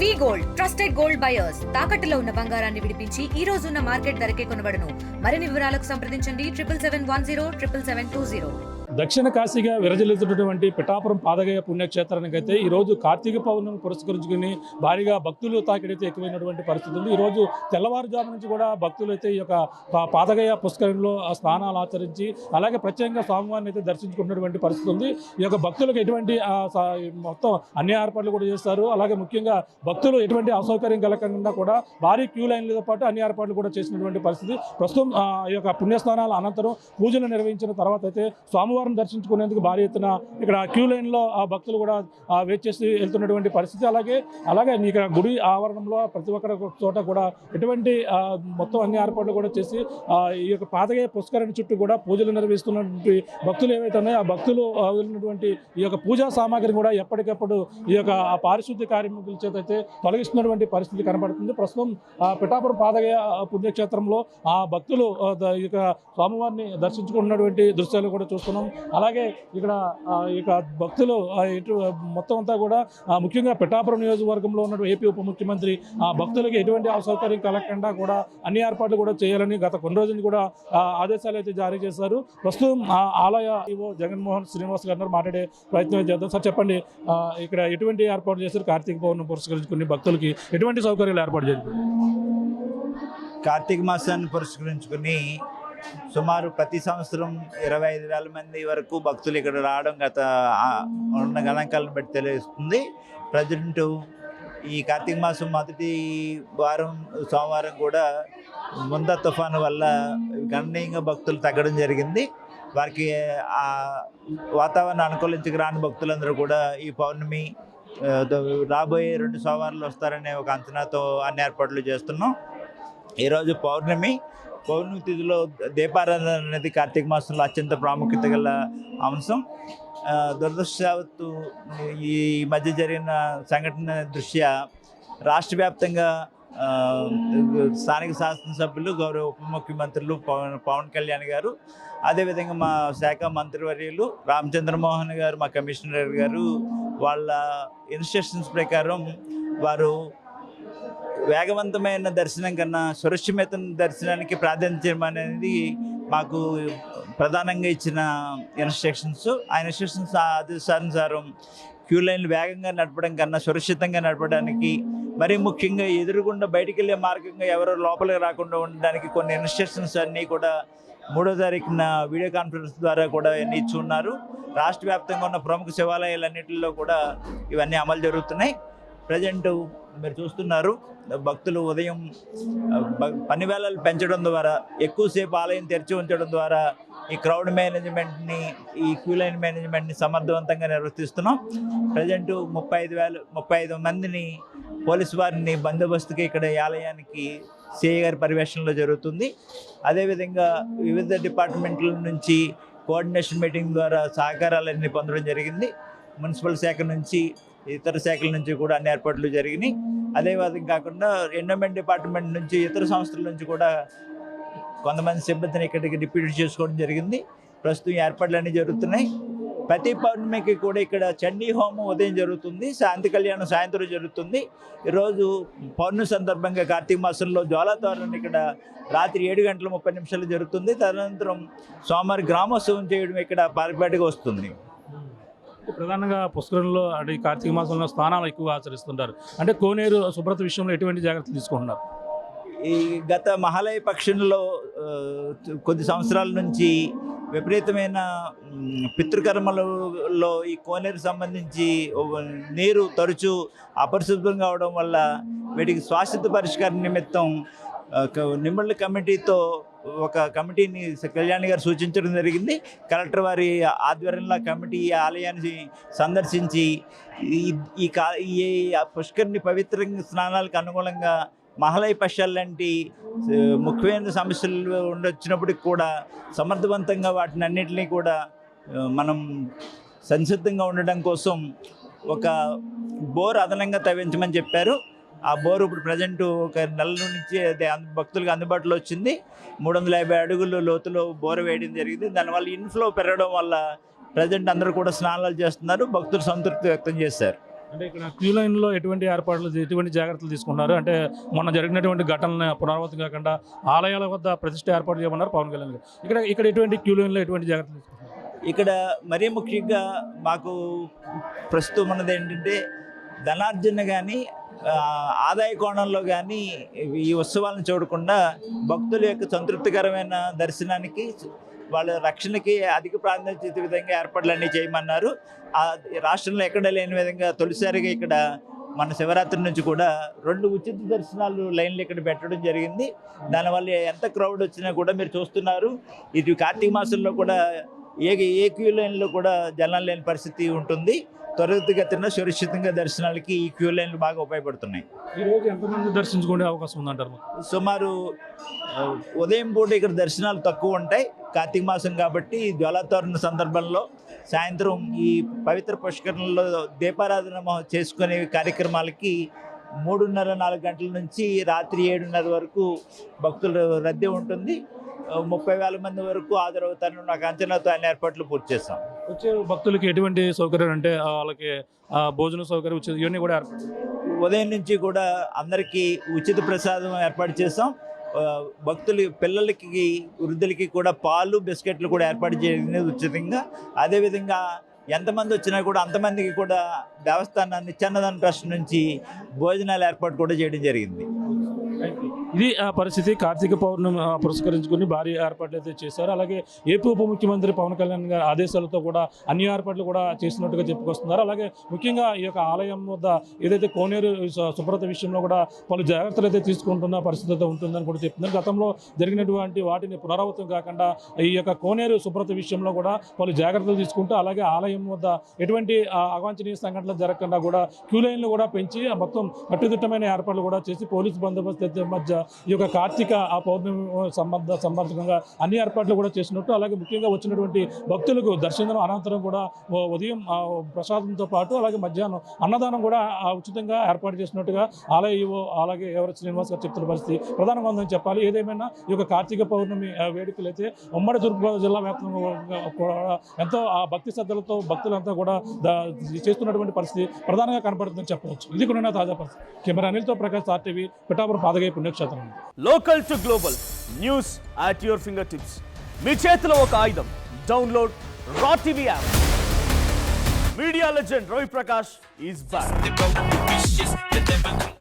వి gold trusted gold buyers తాకట్టులో ఉన్న బంగారాన్ని విడిపించి ఈ రోజు ఉన్న మార్కెట్ ధరకే కొనబడును. మరిన్ని వివరాలకు సంప్రదించండి 7771077720. దక్షిణ కాశీగా విరజిల్లుతున్నటువంటి పిఠాపురం పాదగయ పుణ్యక్షేత్రానికి అయితే ఈరోజు కార్తీక పౌర్ణమి పురస్కరించుకుని భారీగా భక్తులు తాకిడైతే ఎక్కువైనటువంటి పరిస్థితి ఉంది. ఈరోజు తెల్లవారుజాము నుంచి కూడా భక్తులు అయితే ఈ యొక్క పాదగయ పుష్కరంలో స్నానాలు ఆచరించి అలాగే ప్రత్యేకంగా స్వామివారిని అయితే దర్శించుకున్నటువంటి పరిస్థితి ఉంది. ఈ యొక్క భక్తులకు ఎటువంటి మొత్తం అన్ని ఏర్పాట్లు కూడా చేస్తారు. అలాగే ముఖ్యంగా భక్తులు ఎటువంటి అసౌకర్యం కలగకుండా కూడా భారీ క్యూ లైన్లతో పాటు అన్ని ఏర్పాట్లు కూడా చేసినటువంటి పరిస్థితి. ప్రస్తుతం ఈ యొక్క పుణ్యస్నానాల అనంతరం పూజలు నిర్వహించిన తర్వాత అయితే స్వామివారిని దర్శించుకునేందుకు భారీ ఎత్తున ఇక్కడ క్యూ లైన్లో ఆ భక్తులు కూడా వెయిట్ చేసి వెళ్తున్నటువంటి పరిస్థితి. అలాగే ఇక్కడ గుడి ఆవరణంలో ప్రతి ఒక్కరి చోట కూడా ఎటువంటి మొత్తం అన్ని ఏర్పాట్లు కూడా చేసి ఈ యొక్క పాదగయ పుష్కరిణి చుట్టూ కూడా పూజలు నిర్వహిస్తున్నటువంటి భక్తులు ఏవైతే ఉన్నాయో ఆ భక్తులు వెళ్ళినటువంటి ఈ యొక్క పూజా సామాగ్రిని కూడా ఎప్పటికప్పుడు ఈ యొక్క పారిశుద్ధ్య కార్మికుల చేత అయితే తొలగిస్తున్నటువంటి పరిస్థితి కనబడుతుంది. ప్రస్తుతం పిఠాపురం పాదగయ పుణ్యక్షేత్రంలో ఆ భక్తులు ఈ యొక్క స్వామివారిని దర్శించుకున్నటువంటి దృశ్యాలు కూడా చూస్తున్నాం. అలాగే ఇక్కడ ఇక భక్తులు మొత్తం అంతా కూడా ముఖ్యంగా పిఠాపురం నియోజకవర్గంలో ఉన్న ఏపీ ఉప ముఖ్యమంత్రి ఆ భక్తులకి ఎటువంటి అసౌకర్యం కలగకుండా కూడా అన్ని ఏర్పాట్లు కూడా చేయాలని గత కొన్ని రోజులు కూడా ఆదేశాలు అయితే జారీ చేశారు. ప్రస్తుతం ఆలయ ఈవో జగన్మోహన్ శ్రీనివాస్ గారు మాట్లాడే ప్రయత్నం చేద్దాం. సార్ చెప్పండి, ఇక్కడ ఎటువంటి ఏర్పాటు చేశారు? కార్తీక పౌర్ణమి పురస్కరించుకుని భక్తులకి ఎటువంటి సౌకర్యాలు ఏర్పాటు చేశారు? కార్తీక మాసాన్ని పురస్కరించుకుని సుమారు ప్రతి సంవత్సరం 25,000 మంది వరకు భక్తులు ఇక్కడ రావడం గత ఉన్న గణాంకాలను బట్టి తెలుస్తుంది. ప్రజెంట్ ఈ కార్తీక మాసం మొదటి వారం సోమవారం కూడా ముందా తుఫాను వల్ల గణనీయంగా భక్తులు తగ్గడం జరిగింది. వారికి ఆ వాతావరణం అనుకూలించక రాని భక్తులందరూ కూడా ఈ పౌర్ణమి రాబోయే 2 సోమవారాలు వస్తారనే ఒక అంచనాతో అన్ని ఏర్పాట్లు చేస్తున్నాం. ఈరోజు పౌర్ణమి తిథిలో దీపారాధన అనేది కార్తీక మాసంలో అత్యంత ప్రాముఖ్యత గల అంశం. దురదృష్టవత్తు ఈ మధ్య జరిగిన సంఘటన దృష్ట్యా రాష్ట్ర వ్యాప్తంగా స్థానిక శాసనసభ్యులు గౌరవ ఉప ముఖ్యమంత్రులు పవన్ కళ్యాణ్ గారు, అదేవిధంగా మా శాఖ మంత్రివర్యులు రామచంద్రమోహన్ గారు, మా కమిషనర్ గారు వాళ్ళ ఇన్స్ట్రక్షన్స్ ప్రకారం వారు వేగవంతమైన దర్శనం కన్నా సురక్షితమైన దర్శనానికి ప్రాధాన్యత అనేది మాకు ప్రధానంగా ఇచ్చిన ఇన్స్ట్రక్షన్స్. ఆ ఇన్స్ట్రక్షన్స్ ఆదేశానుసారం క్యూ లైన్లు వేగంగా నడపడం కన్నా సురక్షితంగా నడపడానికి, మరీ ముఖ్యంగా ఎదురుగుండా బయటికి వెళ్ళే మార్గంగా ఎవరో లోపలికి రాకుండా ఉండడానికి కొన్ని ఇన్స్ట్రక్షన్స్ అన్నీ కూడా 3వ తారీఖున వీడియో కాన్ఫరెన్స్ ద్వారా కూడా ఇవన్నీ ఇచ్చి ఉన్నారు. రాష్ట్ర వ్యాప్తంగా ఉన్న ప్రముఖ శివాలయాలన్నింటిలో కూడా ఇవన్నీ అమలు జరుగుతున్నాయి. ప్రజెంట్ మీరు చూస్తున్నారు, భక్తులు ఉదయం పని వేళలు పెంచడం ద్వారా, ఎక్కువసేపు ఆలయం తెరిచి ఉంచడం ద్వారా ఈ క్రౌడ్ మేనేజ్మెంట్ని, ఈ క్యూ లైన్ మేనేజ్మెంట్ని సమర్థవంతంగా నిర్వర్తిస్తున్నాం. ప్రజెంట్ 35 మందిని పోలీసు వారిని బందోబస్తుకి ఇక్కడ ఈ ఆలయానికి సిఐ గారి పర్యవేక్షణలో జరుగుతుంది. అదేవిధంగా వివిధ డిపార్ట్మెంట్ల నుంచి కోఆర్డినేషన్ మీటింగ్ ద్వారా సహకారాలన్నీ పొందడం జరిగింది. మున్సిపల్ శాఖ నుంచి, ఇతర శాఖల నుంచి కూడా అన్ని ఏర్పాట్లు జరిగినాయి. అదేవిధంగా కాకుండా ఎండోమెంట్ డిపార్ట్మెంట్ నుంచి, ఇతర సంస్థల నుంచి కూడా కొంతమంది సిబ్బందిని ఇక్కడికి డిప్యూట్ చేసుకోవడం జరిగింది. ప్రస్తుతం ఏర్పాట్లన్నీ జరుగుతున్నాయి. ప్రతి పౌర్ణమికి కూడా ఇక్కడ చండీ హోమం ఉదయం జరుగుతుంది, శాంతి కళ్యాణం సాయంత్రం జరుగుతుంది. ఈరోజు పౌర్ణమి సందర్భంగా కార్తీక మాసంలో జ్వాలాతోరణం ఇక్కడ రాత్రి 7:30 జరుగుతుంది. తదనంతరం సోమవారం గ్రామోత్సవం చేయడం ఇక్కడ పారిపాటిగా వస్తుంది. ప్రధానంగా పుష్కరంలో అంటే కార్తీక మాసంలో స్నానాలు ఎక్కువగా ఆచరిస్తుంటారు. అంటే కోనేరు శుభ్రత విషయంలో ఎటువంటి జాగ్రత్తలు తీసుకుంటున్నారు? ఈ గత మహాలయ పక్షంలో కొద్ది సంవత్సరాల నుంచి విపరీతమైన పితృకర్మలలో ఈ కోనేరు సంబంధించి నీరు తరచూ అపరిశుభ్రం కావడం వల్ల వీటికి శాశ్వత పరిష్కార నిమిత్తం నిమ్మళ్ళ కమిటీతో ఒక కమిటీని కళ్యాణ్ గారు సూచించడం జరిగింది. కలెక్టర్ వారి ఆధ్వర్యంలో కమిటీ ఈ ఆలయాన్ని సందర్శించి ఈ పుష్కరిణి పవిత్రంగా స్నానాలకు అనుగుణంగా మహాలయ పక్షాలు లాంటి ముఖ్యమైన సమస్యలు ఉండొచ్చినప్పటికి కూడా సమర్థవంతంగా వాటిని అన్నింటినీ కూడా మనం సంసిద్ధంగా ఉండడం కోసం ఒక బోర్ అదనంగా తవ్వించమని చెప్పారు. ఆ బోరు ఇప్పుడు ప్రజెంట్ ఒక నెల నుంచి భక్తులకు అందుబాటులో వచ్చింది. 350 అడుగులు లోతులో బోరు వేయడం జరిగింది. దానివల్ల ఇన్ఫ్లో పెరగడం వల్ల ప్రజెంట్ అందరూ కూడా స్నానాలు చేస్తున్నారు. భక్తులు సంతృప్తి వ్యక్తం చేశారు. అంటే ఇక్కడ క్యూ లైన్లో ఎటువంటి ఏర్పాట్లు ఎటువంటి జాగ్రత్తలు తీసుకున్నారు? అంటే మొన్న జరిగినటువంటి ఘటనలు పునరావృతం కాకుండా ఆలయాల వద్ద ప్రతిష్ట ఏర్పాటు చేయమన్నారు పవన్ కళ్యాణ్ గారు. ఇక్కడ ఎటువంటి క్యూ లైన్లో ఎటువంటి జాగ్రత్తలు తీసుకున్నారు? ఇక్కడ మరీ ముఖ్యంగా మాకు ప్రస్తుతం ఉన్నది ఏంటంటే ధనార్జన కానీ ఆదాయ కోణంలో కానీ ఈ ఉత్సవాలను చూడకుండా భక్తుల యొక్క సంతృప్తికరమైన దర్శనానికి వాళ్ళ రక్షణకి అధిక ప్రాధాన్యత విధంగా ఏర్పాట్లన్నీ చేయమన్నారు. రాష్ట్రంలో ఎక్కడ లేని విధంగా తొలిసారిగా ఇక్కడ మన శివరాత్రి నుంచి కూడా 2 ఉచిత దర్శనాలు లైన్లు ఇక్కడ పెట్టడం జరిగింది. దానివల్ల ఎంత క్రౌడ్ వచ్చినా కూడా మీరు చూస్తున్నారు. ఇది కార్తీక మాసంలో కూడా ఏ క్యూ లైన్లో కూడా జనం లేని పరిస్థితి ఉంటుంది. త్వరితగతిన సురక్షితంగా దర్శనాలకి ఈ క్యూ లైన్లు బాగా ఉపయోగపడుతున్నాయి. ఈరోజు ఎంతమంది దర్శించుకునే అవకాశం ఉందంటారు? సుమారు ఉదయం పూట ఇక్కడ దర్శనాలు తక్కువ ఉంటాయి. కార్తీక మాసం కాబట్టి జ్వాలాతోరణ సందర్భంలో సాయంత్రం ఈ పవిత్ర పుష్కరణలో దీపారాధన చేసుకునే కార్యక్రమాలకి 3:30-4 గంటల నుంచి రాత్రి 7:30 వరకు భక్తుల రద్దీ ఉంటుంది. 30,000 మంది వరకు హాజరవుతారని నాకు అంచనాతో ఆయన ఏర్పాట్లు పూర్తి చేస్తాం. వచ్చే భక్తులకి ఎటువంటి సౌకర్యాలు అంటే వాళ్ళకి భోజన సౌకర్యం ఇవన్నీ కూడా ఏర్పాటు? ఉదయం నుంచి కూడా అందరికీ ఉచిత ప్రసాదం ఏర్పాటు చేస్తాం. భక్తులు పిల్లలకి వృద్ధులకి కూడా పాలు బిస్కెట్లు కూడా ఏర్పాటు చేయడం ఉచితంగా. అదేవిధంగా ఎంతమంది వచ్చినా కూడా అంతమందికి కూడా దేవస్థానం నిత్యాన్నదాన ట్రస్ట్ నుంచి భోజనాల ఏర్పాటు కూడా చేయడం జరిగింది. ఇది ఆ పరిస్థితి. కార్తీక పౌర్ణమి పురస్కరించుకుని భారీ ఏర్పాట్లు అయితే చేశారు. అలాగే ఏపీ ఉప ముఖ్యమంత్రి పవన్ కళ్యాణ్ గారి ఆదేశాలతో కూడా అన్ని ఏర్పాట్లు కూడా చేసినట్టుగా చెప్పుకొస్తున్నారు. అలాగే ముఖ్యంగా ఈ యొక్క ఆలయం వద్ద ఏదైతే కోనేరు శుభ్రత విషయంలో కూడా పలు జాగ్రత్తలు అయితే తీసుకుంటున్న పరిస్థితి అయితే ఉంటుందని కూడా చెప్తున్నారు. గతంలో జరిగినటువంటి వాటిని పునరావృతం కాకుండా ఈ యొక్క కోనేరు శుభ్రత విషయంలో కూడా పలు జాగ్రత్తలు తీసుకుంటూ అలాగే ఆలయం వద్ద ఎటువంటి అవాంఛనీయ సంఘటనలు జరగకుండా కూడా క్యూ లైన్లు కూడా పెంచి మొత్తం కట్టుదిట్టమైన ఏర్పాట్లు కూడా చేసి పోలీసు బందోబస్తు మధ్య ఈ యొక్క కార్తీక పౌర్ణమి సంబంధంగా అన్ని ఏర్పాట్లు కూడా చేసినట్టు, అలాగే ముఖ్యంగా వచ్చినటువంటి భక్తులకు దర్శనం అనంతరం కూడా ఉదయం ప్రసాదంతో పాటు అలాగే మధ్యాహ్నం అన్నదానం కూడా ఉచితంగా ఏర్పాటు చేసినట్టుగా ఆలయ ఈవో అలాగే ఎవరు శ్రీనివాస్ గారు చెప్తున్న పరిస్థితి ప్రధానంగా ఉందని చెప్పాలి. ఏదేమైనా ఈ యొక్క కార్తీక పౌర్ణమి వేడుకలు అయితే ఉమ్మడి తూర్పుగోదావరి జిల్లా వ్యాప్తంగా కూడా ఎంతో భక్తి శ్రద్ధలతో భక్తులంతా కూడా చేస్తున్నటువంటి పరిస్థితి ప్రధానంగా కనపడుతుందని చెప్పవచ్చు. ఇది కూడా తాజా పరిస్థితి. కెమెరా అనిల్తో ప్రకాష్, ఆర్టీవీ, పిఠాపురం పాదగయ పుణ్యక్షేత్రం. Local to global news at your fingertips. మీ చేతిలో ఒక ఆయుధం. Download Raw TV app. Media legend Ravi Prakash is back.